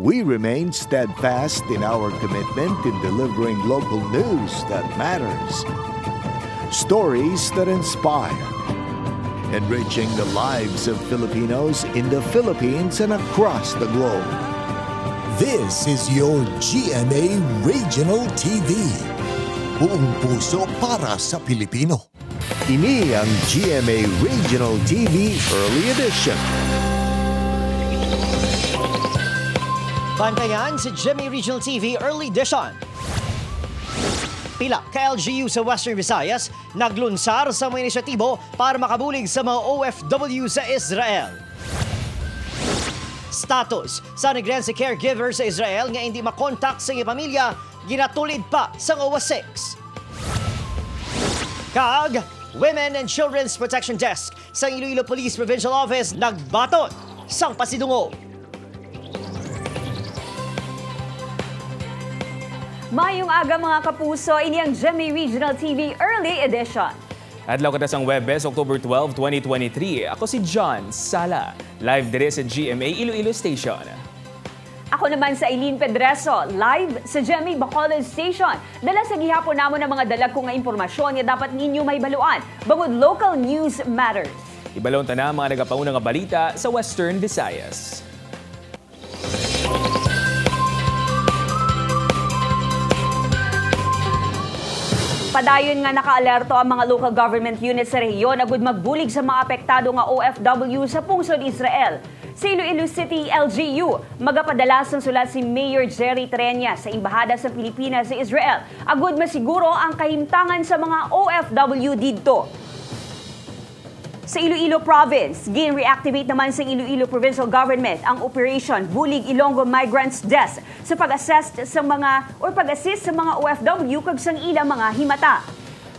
We remain steadfast in our commitment in delivering local news that matters, stories that inspire, enriching the lives of Filipinos in the Philippines and across the globe. This is your GMA Regional TV. Buong puso para sa Pilipino. Ini ang GMA Regional TV Early Edition. Bantayan sa GMA Regional TV Early Edition. Pila ka-LGU sa Western Visayas naglunsar sa mga inisyatibo para makabulig sa mga OFW sa Israel. Status sa negrense caregiver sa Israel nga hindi makontak sa iyang pamilya ginatulid pa sa OWA 6. Kag Women and Children's Protection Desk sa Iloilo Police Provincial Office nagbaton sang pasidungog. Mayong aga mga kapuso, ini ang GMA Regional TV Early Edition. Adlaw kada sang Webes, October 12, 2023. Ako si John Sala, live dire sa GMA Iloilo Station. Ako naman sa Eileen Pedreso, live sa GMA Bacolod Station. Dala sa gihapon namon ng mga dalag kong impormasyon nga dapat ninyo may baluan. Bangod local news matters. Ibalon ta na mga nagapauna nga balita sa Western Visayas. Padayon nga nakaalerto ang mga local government units sa rehiyon agud magbulig sa mga apektado nga OFW sa pungsod Israel. Sa Iloilo City, LGU, magapadala ng sulat si Mayor Jerry Trenya sa Embahada sa Pilipinas sa Israel agud masiguro ang kahimtangan sa mga OFW didto. Sa Iloilo Province, gin-reactivate naman sa Iloilo Provincial Government ang Operation Bulig Ilonggo Migrants Desk sa pag-assist sa mga OFW kag sang ilang mga himata.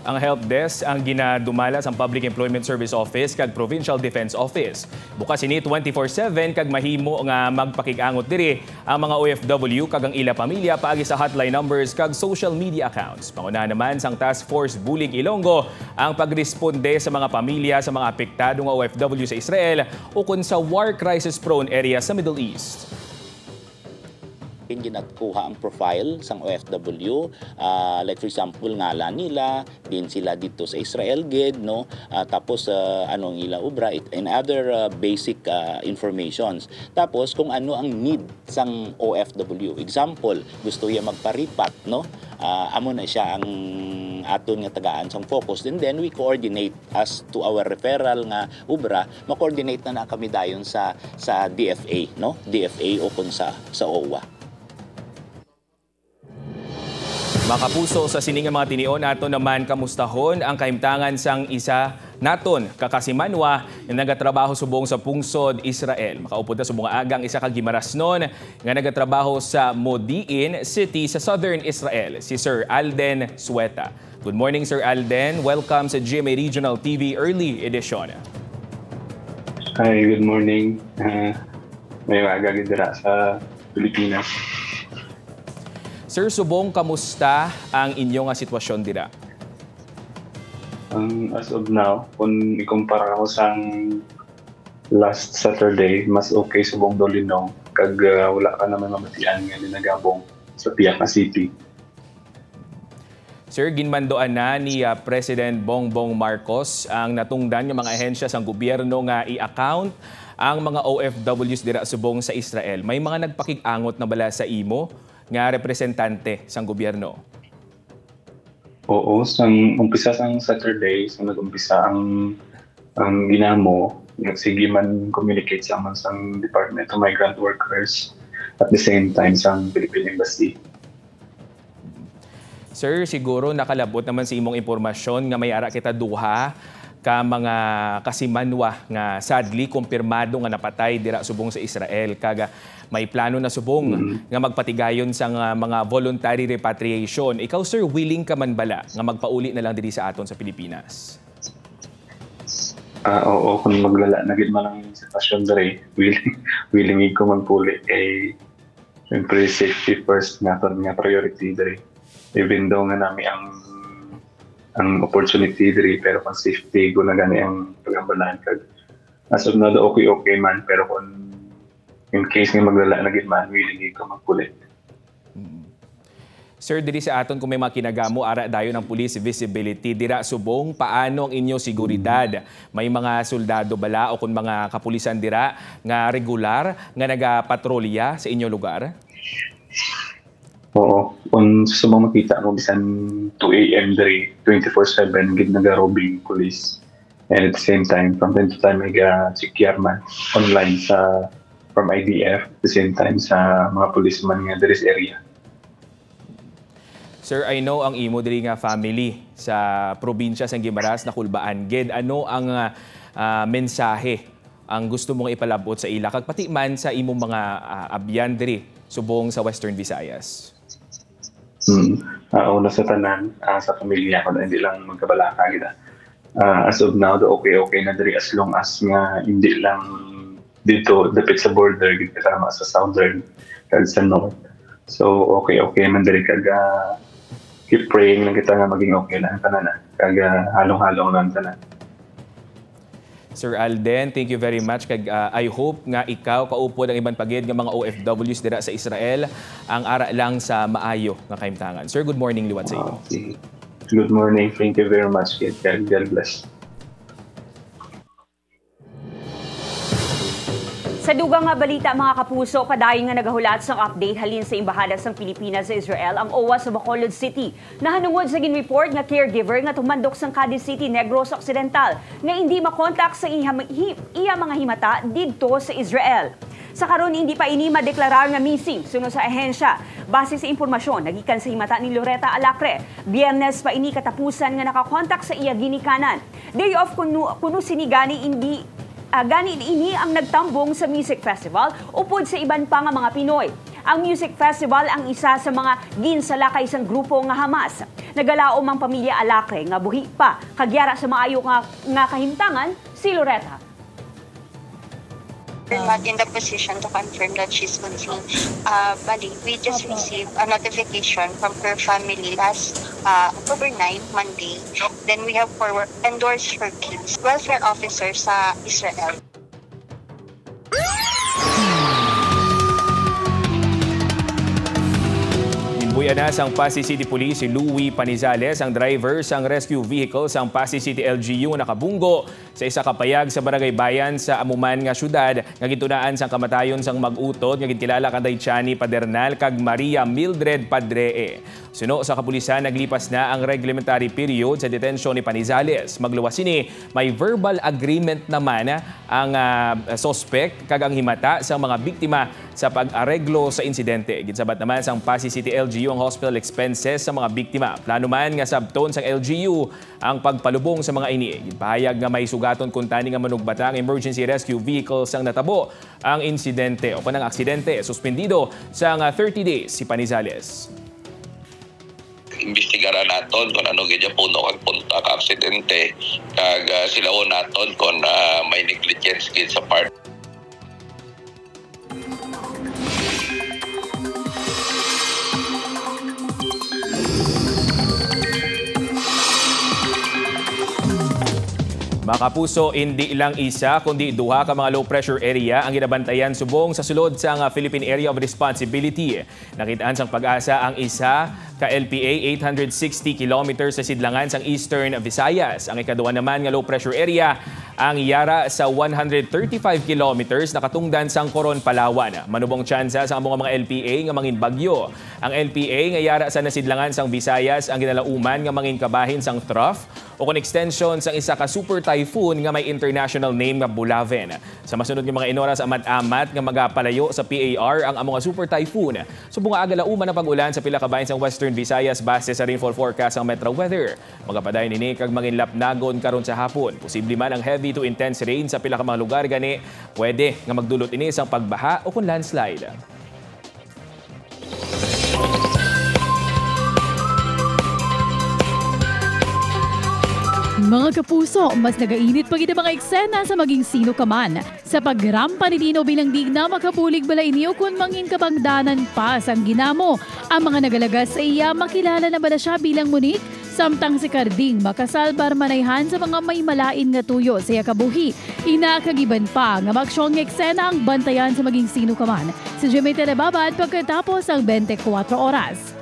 Ang help desk ang ginadumala sa Public Employment Service Office kag Provincial Defense Office. Bukas ini 24/7 kag mahimo nga magpakigangot diri ang mga OFW kag ang ila pamilya paagi sa hotline numbers kag social media accounts. Panguna naman sang Task Force Bulig Ilonggo ang pagresponde sa mga pamilya sa mga apektado nga OFW sa Israel ukon sa war crisis prone area sa Middle East. Ginakuha ang profile sang OFW, like for example ngalan nila, din sila dito sa Israel gid, no, tapos anong ila ubra and other basic informations. Tapos kung ano ang need sang OFW, example gusto niya magparipat, no, amo na siya ang aton nga tagaan sang focus, and then we coordinate as to our referral nga ubra, ma-coordinate na kami dayon sa DFA, no, DFA o kun sa OWA. Mga kapuso, sa sining mga tinion nato naman kamustahon ang kahimtangan sang isa naton kakasimanwa nga nagatrabaho subong sa pungsod Israel. Makaupod na subong agang isa ka gimarasnon nga nagatrabaho sa Modi'in City sa Southern Israel, si Sir Alden Sueta. Good morning, Sir Alden. Welcome sa GMA Regional TV Early Edition. Hi, good morning. May aga dira sa Pilipinas. Sir, subong, kamusta ang inyong sitwasyon dira? As of now, kung ikumpara ko sa last Saturday, mas okay subong Dolinong kag wala ka naman mamatian nga ninagabong sa tiyak na city. Sir, ginmandoan na ni President Bongbong Marcos ang natungdan ng mga ahensya sa gobyerno nga i-account ang mga OFWs dira subong sa Israel. May mga nagpakig-angot na bala sa imo nga representante sang gobyerno? Oo, umpisa sang Saturday, nag-umpisa ang ginamo, nagsige man communicate sa man sang Department of Migrant Workers at the same time sang Philippine Embassy. Sir, siguro nakalabot naman sa imong impormasyon nga may ara kita duha ka mga kasimanwa nga sadly kumpirmado nga napatay dira subong sa Israel, kaga may plano na subong nga magpatigayon sa mga voluntary repatriation. Ikaw, sir, willing ka man bala nga magpauli na lang diri sa aton sa Pilipinas? Oo, kung maglala na gid man ang sitwasyon diri, willing ko magpuli kay siyempre safety first naton nga priority diri. Even though nga nami ang opportunity diri, pero kung safety ko na gani ang pagambalan kag as of now okay man, pero kung in case nga magdala na gitman, willing ko magpulit. Sir, diri sa aton kung may mga kinagamo ara dayon ng police visibility dira subong paano ang inyo seguridad? May mga soldado bala o kung mga kapulisan dira nga regular nga nagapatrolya sa inyo lugar? Oo, kung sa mga makita mo bisan 2 AM diri 24/7 gid naga-robbing police. And at the same time, from time to time may check man online from IDF, at the same time sa mga policeman nga diri sa area. Sir, I know ang imo diri nga family sa probinsya sa Guimaras na Kulbaan. Gid, ano ang mensahe ang gusto mong ipalabot sa ila kag pati man sa imong mga abyan diri subong sa Western Visayas? Una sa tanan, sa pamilya ko na hindi lang magkabalaka kita. As of now, okay na diri as long as nga hindi lang dito dapit sa border gid kasama sa southern kag sa north. So okay man diri kag keep praying lang kita nga maging okay lang tanan kag halong-halong lang tanan. Sir Alden, thank you very much. Kag I hope nga ikaw kaupod ang ibang pagid nga mga OFWs dira sa Israel ang ara lang sa maayo nga kahimtangan. Sir, good morning liwat sa inyo. Good morning. Thank you very much. God bless. Sa dugang nga balita mga kapuso, padayon nga nagahulat sang update halin sa Embahada sang Pilipinas sa Israel ang OWA sa Bacolod City. Nahanungod sa gin-report nga caregiver nga tumandok sang Cadiz City, Negros Occidental nga hindi makontak sa iya mga himata didto sa Israel. Sa karon hindi pa ini madeklarar nga missing suno sa ahensya. Base sa impormasyon nagikan sa himata ni Loretta Alacre, Biyernes pa ini katapusan nga nakakontak sa iya ginikanan. Day off kuno sinigani gani ini ang nagtambong sa music festival upod sa iban pa nga mga Pinoy. Ang music festival ang isa sa mga ginsalakay sang grupo nga Hamas. Nagalaom ang pamilya Alacre nga buhi pa kagyara sa maayo nga kahimtangan si Loretta. We're not in the position to confirm that she's missing. Bali, we just received a notification from her family last October 9, Monday. Then we have endorsed her kids, welfare officer sa Israel. Buya na sang Pasay City Police si Louie Panizales, ang driver sang rescue vehicle sang Pasay City LGU nakabunggo sa isa ka payag sa Barangay Bayan sa amuman nga syudad nga gitunaan sang kamatayon sang mag-utod nga ginkilala kanday Chani Padernal kag Maria Mildred Padree. Suno sa kapulisan naglipas na ang reglementary period sa detention ni Panizales. Magluwas sini may verbal agreement naman ang suspect kag ang himata sa mga biktima sa pag-areglo sa insidente. Ginsabat naman sang Pasay City LGU ang hospital expenses sa mga biktima. Plano man nga sabton sang LGU ang pagpalubong sa mga ini. Ginpahayag nga may sugaton kung tani nga manugbata ang emergency rescue vehicle sang natabo ang insidente o kanang aksidente. Suspendido sang 30 days si Panizales. Imbestigaran naton kung ano gidya puno kag punta ka aksidente kag sila naton kung may negligence gid sa part. Mga kapuso, hindi lang isa kundi duha ka mga low pressure area ang ginabantayan subong sa sulod sa Philippine Area of Responsibility. Nakitaan sang Pag-asa ang isa ka LPA 860 kilometers sa sidlangan sang Eastern Visayas. Ang ikaduha naman nga low pressure area ang Yara sa 135 kilometers nakatungdan sang Coron, Palawan. Manubong tsansa sa mga LPA nga mangin bagyo. Ang LPA nga Yara sa nasidlangan sang Visayas ang ginalauman nga mangin kabahin sang trough o kon extension sang isa ka super typhoon nga may international name nga Bulaven. Sa masunod nga mga inoras amat-amat nga magapalayo sa PAR ang among super typhoon. Subong nga agalauman ang pag-ulan sa pila ka bahin sang Western Visayas base sa rainfall forecast ng Metro Weather. Magapadayon nini kag manginlapnagon karon sa hapon. Posible man ang heavy to intense rain sa pila ka mga lugar gani pwede nga magdulot ini sang pagbaha o kun landslide. Mga kapuso, mas nagainit pa gid ang mga eksena sa maging sino ka man. Sa pagrampa ni Dino bilang digna makabulig bala inyo kung mangin kabangdanan pa sang ginamo. Ang mga nagalagas sa iya makilala na bala siya bilang Monique Samtang si Carding makasal para manayhan sa mga may malain nga tuyo sa kabuhi. Inakagiban pa nga maksyon nga eksena ang bantayan sa maging sino ka man. Si Jimmy Telebabad pagkatapos ang 24 oras.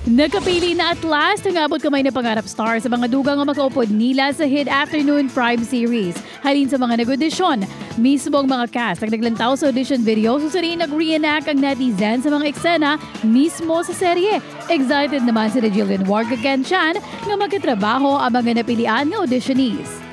Nagkapili na at last ang abot kamay na pangarap star sa mga dugang nga makaupod nila sa hit afternoon prime series. Halin sa mga nag-audisyon, mismo ang mga cast ang naglantaw sa audition video susurin nag-reenact ang netizen sa mga eksena mismo sa serye. Excited naman si Jillian Wargagan-chan nga magkatrabaho ang mga napilian nga auditionees.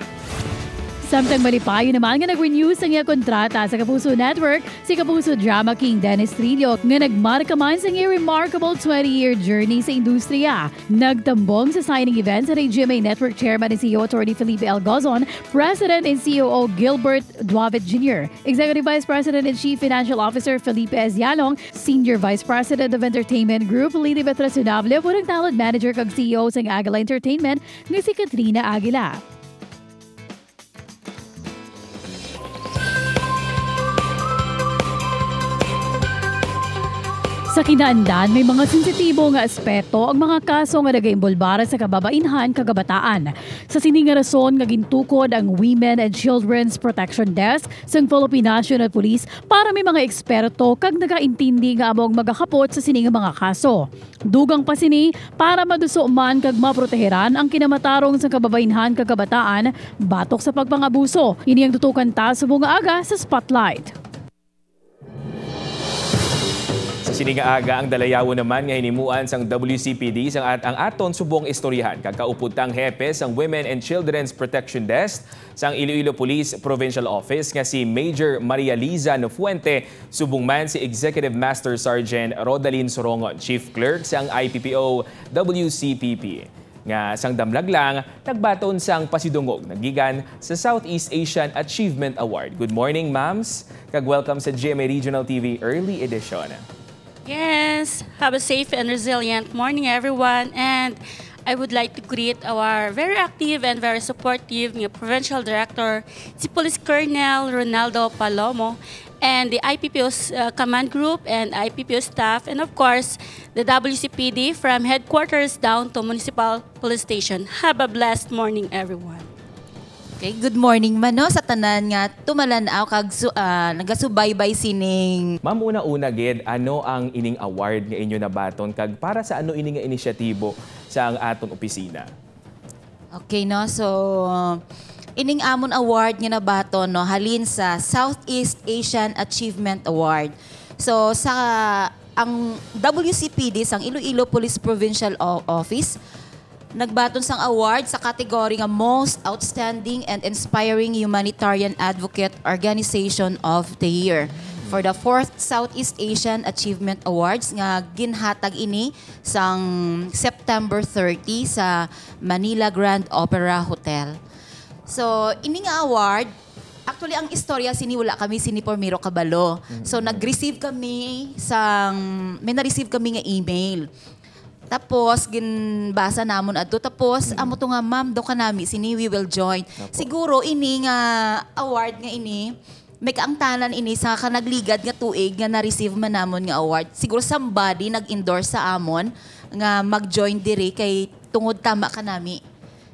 Samtang malipayo naman nga nag-renew sa nga kontrata sa Kapuso Network, si Kapuso Drama King Dennis Trillo nga nagmarka man sa nga remarkable 20-year journey sa industriya. Nagtambong sa signing event sa GMA Network Chairman and CEO Attorney Felipe L. Gozon, President and COO Gilbert Duavit Jr., Executive Vice President and Chief Financial Officer Felipe S. Yalong, Senior Vice President of Entertainment Group Lily Betrasunable, punang talent manager kag CEO sa Agila Entertainment nga si Katrina Aguila. Sa kinaandan, may mga sensitibo nga aspeto ang mga kaso nga nagaimbulbara sa kababainhan kagabataan. Sa sining nga rason nga gintukod ang Women and Children's Protection Desk sang Philippine National Police para may mga eksperto kag nagaintindi nga among magakapot sa sining nga mga kaso. Dugang pa sini para maduso man kag maproteheran ang kinamatarong sa kababainhan kagabataan batok sa pagpangabuso. Ini ang tutukan ta sa bunga aga sa Spotlight. Sininga aga ang dalayawo naman nga hinimuan sang WCPD sang ang aton subong istoryahan kakauputang hepe sang Women and Children's Protection Desk sang Iloilo Police Provincial Office nga si Major Maria Liza Nofuente, subong man si Executive Master Sergeant Rodalyn Sorongon, Chief Clerk sang IPPO WCPP. Nga sang damlag lang, nagbaton sang pasidungog nagigan sa Southeast Asian Achievement Award. Good morning, ma'ams. Kag welcome sa GMA Regional TV Early Edition. Yes, have a safe and resilient morning, everyone. And I would like to greet our very active and very supportive new Provincial Director, si Police Colonel Ronaldo Palomo, and the IPPO's command group and IPPO staff, and of course, the WCPD from headquarters down to Municipal Police Station. Have a blessed morning, everyone. Okay, good morning man no sa tanan nga tumalanaw kag nagasubaybay sining. Ma'am, una-una gid, ano ang ining award nga inyo nabaton kag para sa ano ining nga inisyatibo sa ang aton opisina? Okay no, so ining amon award nga nabaton no halin sa Southeast Asian Achievement Award. So sa ang WCPD sang Iloilo Police Provincial Office nagbaton sang award sa kategory nga Most Outstanding and Inspiring Humanitarian Advocate Organization of the Year for the 4th Southeast Asian Achievement Awards nga ginhatag ini sang September 30 sa Manila Grand Opera Hotel. So, ini nga award, actually ang istorya wala kami sini Pormiro Cabalo. So, nag-receive kami may na-receive kami nga email. Tapos, ginbasa namon adto. Tapos, amo to nga, ma'am, do ka nami, sini we will join. Siguro, ini nga award nga ini, may kaangtanan ini sa kanagligad nga tuig nga na-receive man namon nga award. Siguro, somebody nag-endorse sa amon nga mag-join diri kay tungod tama ka nami.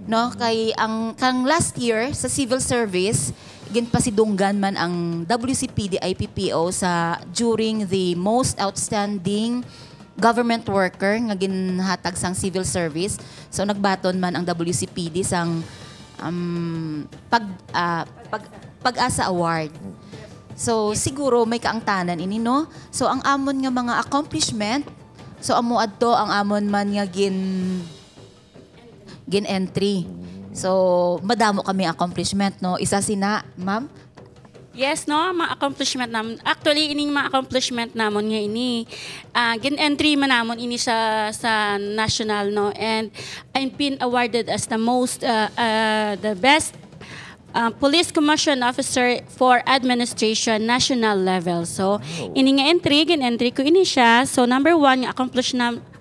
No? Kay kang last year sa civil service, ginpasidunggan man ang WCPD IPPO sa during the most outstanding government worker nga ginhatag sang civil service. So nagbaton man ang WCPD sang Pag-asa Award. So siguro may kaangtanan ini no. So ang amon nga mga accomplishment, so amo adto ang amon man nga gin-entry. So madamo kami accomplishment no. Isa sina, ma'am? Yes, no, mga accomplishment namon. Actually, ining mga accomplishment namon nga ini, gin-entry man namon ini sa national, no, and I'm been awarded as the best Police Commission Officer for Administration National Level. So, ini nga entry, gin-entry ko ini siya. So, number 1,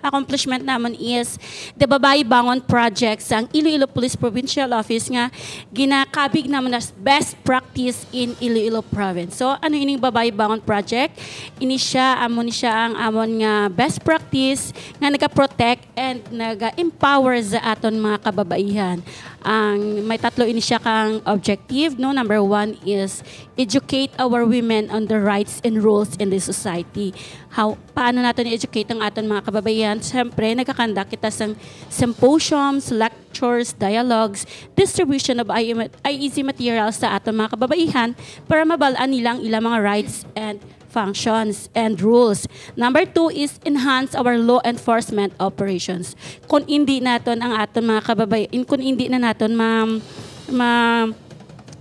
accomplishment naman is the Babae Bangon Project sa Iloilo Police Provincial Office nga ginakabig naman as best practice in Iloilo Province. So ano ining Babae Bangon Project? Ini siya ang amon nga best practice nga naga-protect and naga-empower sa aton mga kababaihan. May tatlo ini siya kang objective, no? Number 1 is educate our women on the rights and rules in the society. Paano natin i-educate ang aton mga kababaihan? Siyempre, nagkakandak kita sa symposiums, lectures, dialogues, distribution of IEC materials sa aton mga kababaihan para mabalaan nilang ilang mga rights and functions and rules. Number 2 is enhance our law enforcement operations. Kung hindi natin ang aton mga kababayan, kung hindi na natin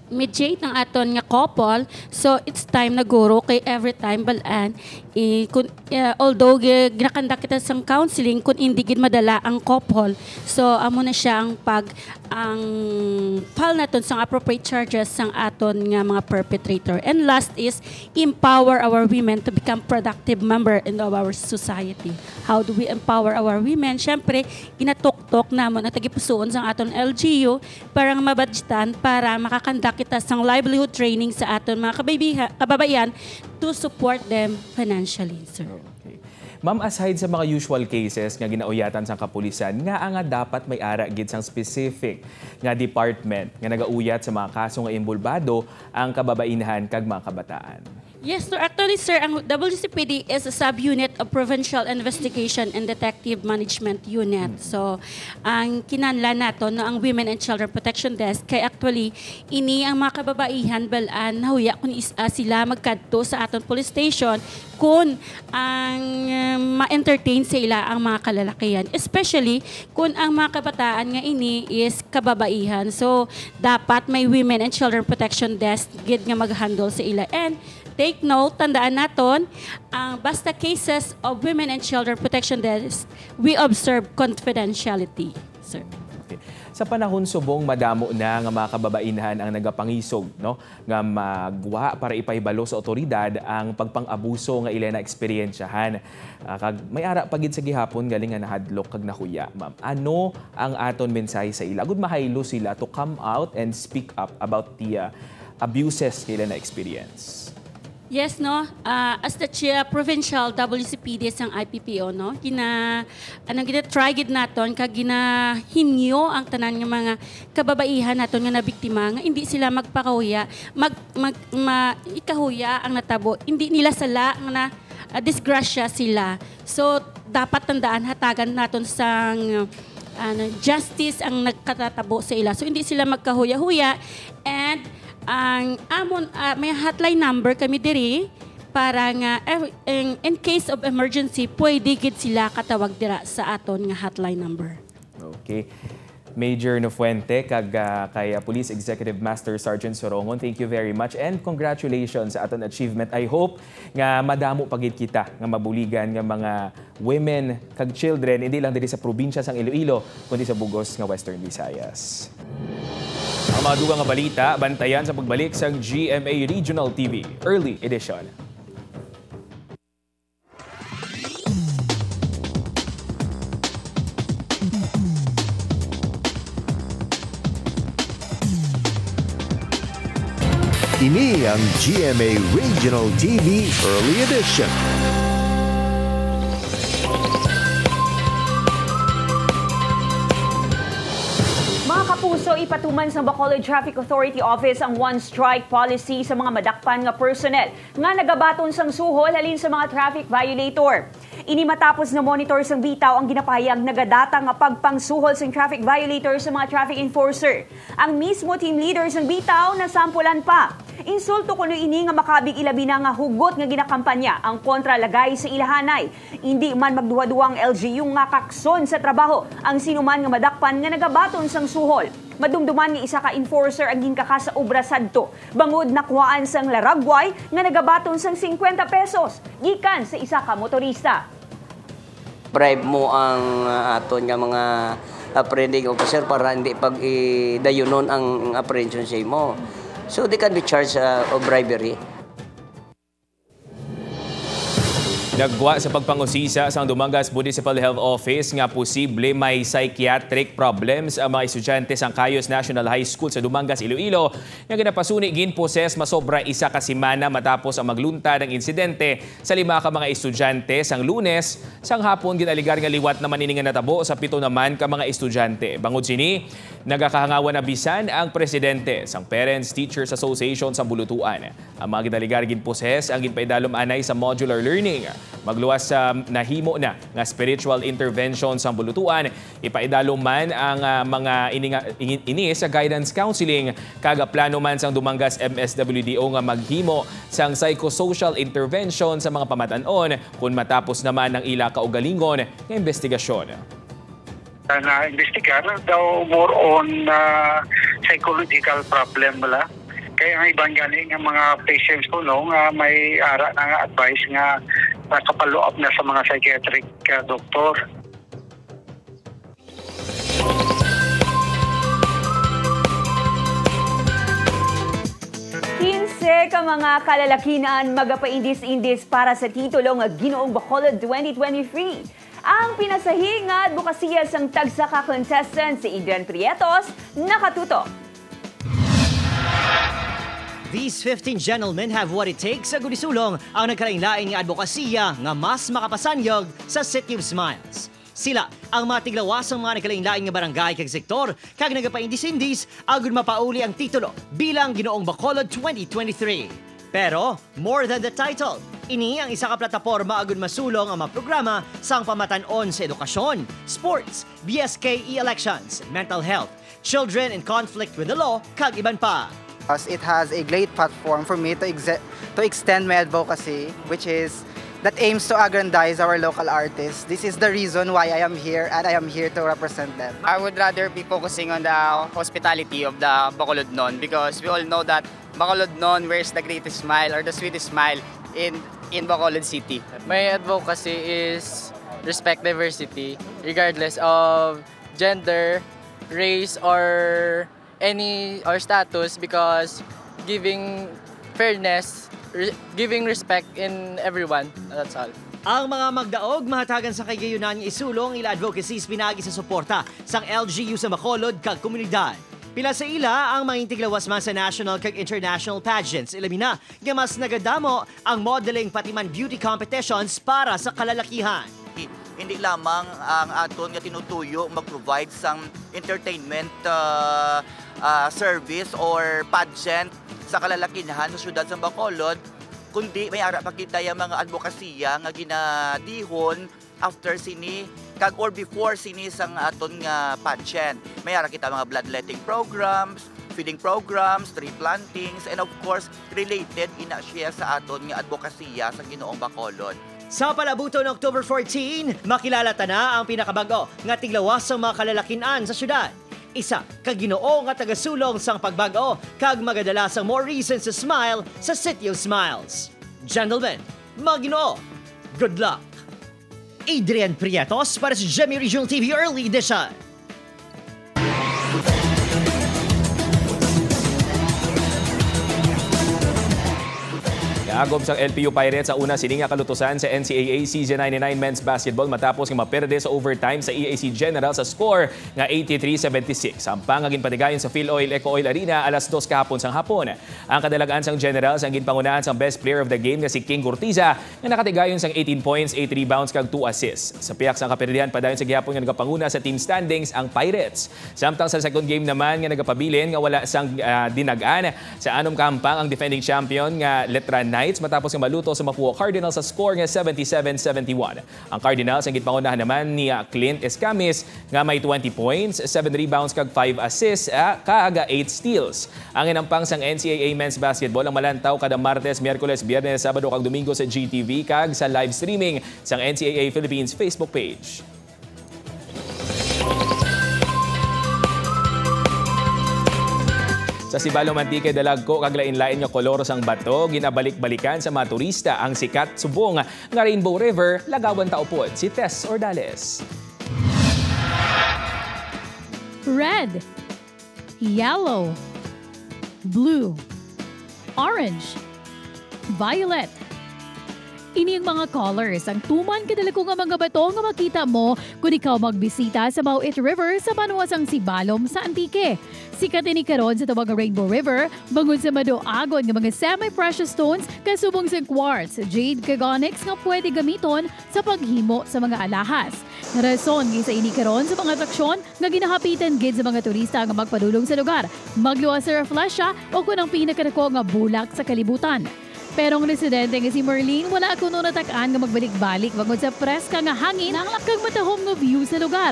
mediate ng aton nga couple, so it's time na guro kay every time balaan although ginakandak kita sa counseling kung hindi gid madala ang couple, so amo na siya ang file naton sa appropriate charges sang aton nga mga perpetrator. And last is empower our women to become productive member in our society. How do we empower our women? Syempre ginatok-tok namon at tagipusoon sang aton LGU para mabadgetan para makakandak kita sang livelihood training sa aton mga kababayan to support them financially, sir. Okay. Ma'am, aside sa mga usual cases nga ginauyatan sa kapulisan, nga dapat may ara gid sang specific nga department nga nagauyat sa mga kaso nga imbulbado ang kababainahan kag mga kabataan. Yes, sir. Actually, sir, ang WCPD is a subunit of Provincial Investigation and Detective Management Unit. So, ang kinanlan nato no ang Women and Children Protection Desk kay actually ini ang mga kababaihan balaan nahuya kung sila magkadto sa aton police station kung ang ma-entertain sila ang mga kalalakihan. Especially kung ang mga kabataan nga ini is kababaihan. So, dapat may Women and Children Protection Desk gid nga mag-handle sa ila. And take note, tandaan naton, basta cases of Women and Children Protection Desk, we observe confidentiality, sir. Okay. Sa panahon subong madamo na nga mga kababainahan ang nagapangisog, no, nga magwa para ipahibalo sa otoridad ang pagpang-abuso nga ila na eksperyensyahan. Kag may ara pagid sa gihapon galing nga nahadlok kag nahuya, ma'am. Ano ang aton mensahe sa ila? Agud mahaylo sila to come out and speak up about the abuses kila na experience. Yes, no. As the provincial WCPD sang IPPO, no, try gid naton kag ginahinyo ang tanan nga mga kababaihan naton nga nabiktima nga hindi sila magpakahuya, ikahuya ang natabo. Hindi nila sala nga na disgrasya sila. So dapat tandaan hatagan naton sang justice ang nagkatatabo sa ila. So hindi sila magkahuya-huya and ang may hotline number kami diri para nga in case of emergency pwede gid sila katawag dira sa aton nga hotline number. Okay. Major Nofuente kag kay Police Executive Master Sergeant Sorongon, thank you very much and congratulations sa aton achievement. I hope nga madamo pagid kita nga mabuligan nga mga women kag children hindi lang diri sa probinsya sang Iloilo kundi sa bugos nga Western Visayas. Ang mga dugang nga balita, bantayan sa pagbalik sa GMA Regional TV Early Edition. Ini ang GMA Regional TV Early Edition. Kapuso, ipatuman sa Bacolod Traffic Authority Office ang one-strike policy sa mga madakpan nga personnel nga nagabaton sang suhol halin sa mga traffic violator. Ini matapos na monitor sang bitaw ang ginapahayag nagadata nga pagpangsuhol sang traffic violator sa mga traffic enforcer. Ang mismo team leader sang bitaw nasampulan pa. Insulto kuno ini nga makabig ilabi na nga hugot nga ginakampanya ang kontra lagay sa ilahanay. Hindi man magduwa-duwang LGU nga kakson sa trabaho ang sinuman nga madakpan nga nagabaton sang suhol. Madumduman nga isa ka enforcer ang ginkaka sa obra sadto. Bangod nakuhaan sang laragway nga nagabaton sang 50 pesos gikan sa isa ka motorista. Bribe mo ang aton nga mga apprehending officer para hindi pag-dayunon ang apprehension sa mo. So they can be charged of bribery. Nagwa sa pagpangusisa sa Dumangas Municipal Health Office nga posible may psychiatric problems ang mga estudyante sa Cayos National High School sa Dumangas, Iloilo. Nga ginapasuni ginposes masobra isa ka semana matapos ang maglunta ng insidente sa 5 ka mga estudyante sang Lunes. Sang hapon ginaligar nga liwat naman ini nga natabo sa 7 naman ka mga estudyante. Bangod sini, nagakahangawan na bisan ang presidente sang Parents Teachers Association sa Bulutuan. Ang mga ginaligar ginposes ang ginpaidalom anay sa modular learning. Magluwas sa nahimo na nga spiritual intervention sa Bulutuan, ipaidalo man ang mga ini sa guidance counseling, kaga plano man sang Dumangas MSWDO nga maghimo sang psychosocial intervention sa mga pamatanon kung matapos naman ang ila kaugalingon nga investigasyon. Na-investigar daw more on psychological problem wala. Kaya nga ibang galing ang mga patients ko nga may ara na nga advice nga nakapalo up na sa mga psychiatric doktor. Ka mga kalalakinan magapaindis-indis para sa titulo nga Ginoong Bacolod 2023. Ang pinasahing at bukasiya sang tagsa ka contestant si Adrian Prietos nakatuto. These 15 gentlemen have what it takes sa gudisulong ang nagkalain-lain nga advokasya nga mas makapasanyog sa City of Smiles. Sila ang mga tiglawasang mga nagkalain-lain nga barangay kag sektor kag nagapaindis-indis agud mapauli ang titulo bilang Ginoong Bacolod 2023. Pero more than the title, ini ang isa ka plataporma agud masulong ang mga programa sang pamatanon sa edukasyon, sports, BSKE elections, mental health, children in conflict with the law kag iban pa. It has a great platform for me to extend my advocacy, which is that aims to aggrandize our local artists. This is the reason why I am here, and I am here to represent them. I would rather be focusing on the hospitality of the Bacolodnon because we all know that Bacolodnon wears the greatest smile or the sweetest smile in Bacolod City. My advocacy is respect diversity regardless of gender, race, or status, because giving fairness, giving respect in everyone, that's all. Ang mga magdaog mahatagan sa kagayunan nga isulong ila advocacies pinagi sa suporta sang LGU sa Bacolod kag komunidad. Pila sa ila ang mga intiglawas man sa national kag international pageants. Ilamina nga mas nagadamo ang modeling pati man beauty competitions para sa kalalakihan. Hindi lamang ang aton nga tinutuyo mag-provide sang entertainment service or pageant sa kalalakihan sa syudad sa Bacolod, kundi may ara pa kita yung mga advokasya nga ginadihon after sini kag or before sini sang aton nga pageant. May ara kita mga bloodletting programs, feeding programs, tree plantings, and of course related ina siya sa aton nga advokasya sa Ginoong Bacolod. Sa palabuto ng October 14, makilala ta na ang pinakabago nga tiglawas sa mga kalalakinan sa syudad. Isa kag Ginoo nga tagasulong sang pagbago kag magadala sang more reasons to smile sa City of Smiles. Gentlemen, mga Ginoo, good luck. Adrian Prietos para sa GMA Regional TV Early Edition. Agob sa LPU Pirates sa una sininga kalutusan sa NCAA Season 99 Men's Basketball matapos nga maperde sa overtime sa EAC General sa score nga 83-76. Ang pangagin patigayon sa PhilOil Eco Oil Arena alas 2 kahapon sang hapon. Ang kadalagaan sang Generals ang ginpangunahan sang best player of the game nga si King Gurtiza nga nakatigayon sang 18 points, 8 rebounds kag 2 assists. Sa piyak sang kaperdihan padayon sa gihapon nga nagapanguna sa team standings ang Pirates. Samtang sa second game naman nga nagapabilin nga wala sang dinagaan sa anom kahampang ang defending champion nga Letra Knights matapos ng maluto sa Mapua Cardinals sa score nga 77-71. Ang Cardinals ang gitpangunahan naman ni Clint Escamis nga may 20 points, 7 rebounds kag 5 assists, kaaga 8 steals. Ang inampang sang NCAA Men's Basketball ang malantaw kada Martes, Miyerkules, Biyernes, Sabado kag Domingo sa GTV kag sa live streaming sang NCAA Philippines Facebook page. Sa Sibalo Mantique, dalagko kag lain-lain nga kolor sang bato, ginabalik-balikan sa mga turista ang sikat subong nga Rainbow River, lagawan taupod si Tess Ordales. Red, yellow, blue, orange, violet, Ini ang mga colors, ang tuman kadalako nga mga bato nga makita mo kung ikaw magbisita sa Mauit River sa panuwasang Sibalom sa Antique. Sikat ini karon sa tawag nga Rainbow River, bangod sa madoagon nga mga semi-precious stones kasubong sa quartz, jade, kag onyx nga pwede gamiton sa paghimo sa mga alahas. Rason gisa ini karon sa mga atraksyon nga ginahapitan gid sa mga turista nga magpadulong sa lugar, magluwas sa reflesya o kung ang pinakadako nga bulak sa kalibutan. Pero ang residente nga si Merlin, wala ako nung natakaan nga magbalik-balik bangod sa preska nga hangin kag matahom nga view sa lugar.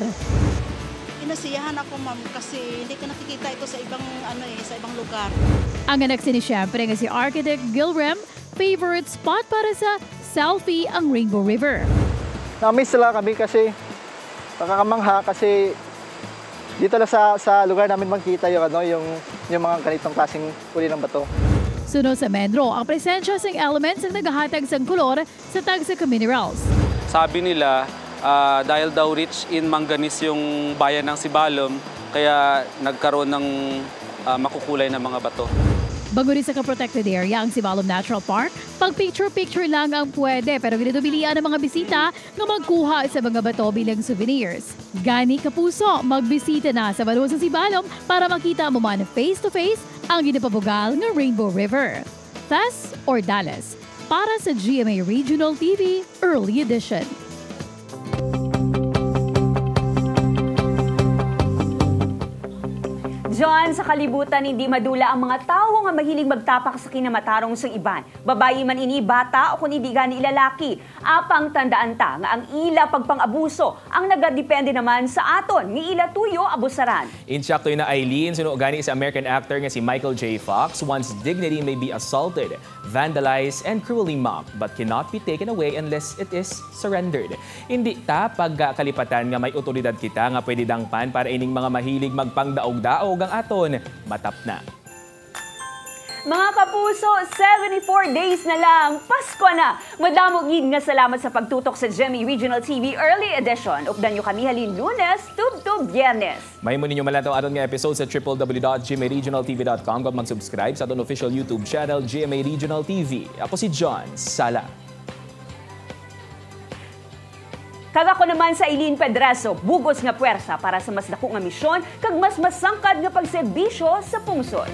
Inasiyahan ako, ma'am, kasi hindi ko nakikita ito sa ibang sa ibang lugar. Ang anak sini syempre nga si Architect Gilrem, favorite spot para sa selfie ang Rainbow River. Na-miss sila kami kasi nakakamangha kasi dito lang sa lugar namin makita yung mga ganitong klaseng uri ng bato. Sunod sa Medro, ang presensya ng elements ang naghahatag sa kolor sa tagsa minerals. Sabi nila, dahil daw rich in manganese yung bayan ng Sibalom, kaya nagkaroon ng makukulay na mga bato. Bago rin sa ka-protected area ang Sibalom Natural Park, pag picture-picture lang ang pwede pero ganito bilian ng mga bisita na magkuha sa mga bato bilang souvenirs. Gani kapuso, magbisita na sa Balo sa Sibalom para makita mo man face-to-face ang ginapabugal ng Rainbow River. Tess Ordales, para sa GMA Regional TV Early Edition. John, sa kalibutan, hindi madula ang mga tao nga mahilig magtapak sa kinamatarong sa iban. Babae man ini, bata o kung hindi gani ilalaki. Apang tandaan ta nga ang ila pagpang-abuso ang nagadepende naman sa aton. Ni ila tuyo abusaran. Insakto na Eileen, sino gani sa American actor nga si Michael J. Fox, one's dignity may be assaulted, vandalized, and cruelly mocked but cannot be taken away unless it is surrendered. Hindi ta pagkalipatan nga may otoridad kita nga pwede dangpan para ining mga mahilig magpangdaog-daog ang aton matap na. Mga kapuso, 74 days na lang, Pasko na! Madamog yun nga salamat sa pagtutok sa GMA Regional TV Early Edition. Updan nyo kami halin Lunes, to Biyernes. May mo ninyo malatong aton nga episode sa www.gmaregionaltv.com kung mag-subscribe sa aton official YouTube channel GMA Regional TV. Ako si John Sala. Kagako naman sa Eileen Pedraso, bugos nga puwersa para sa mas dako nga misyon kag mas masangkad nga pagserbisyo sa pungsod.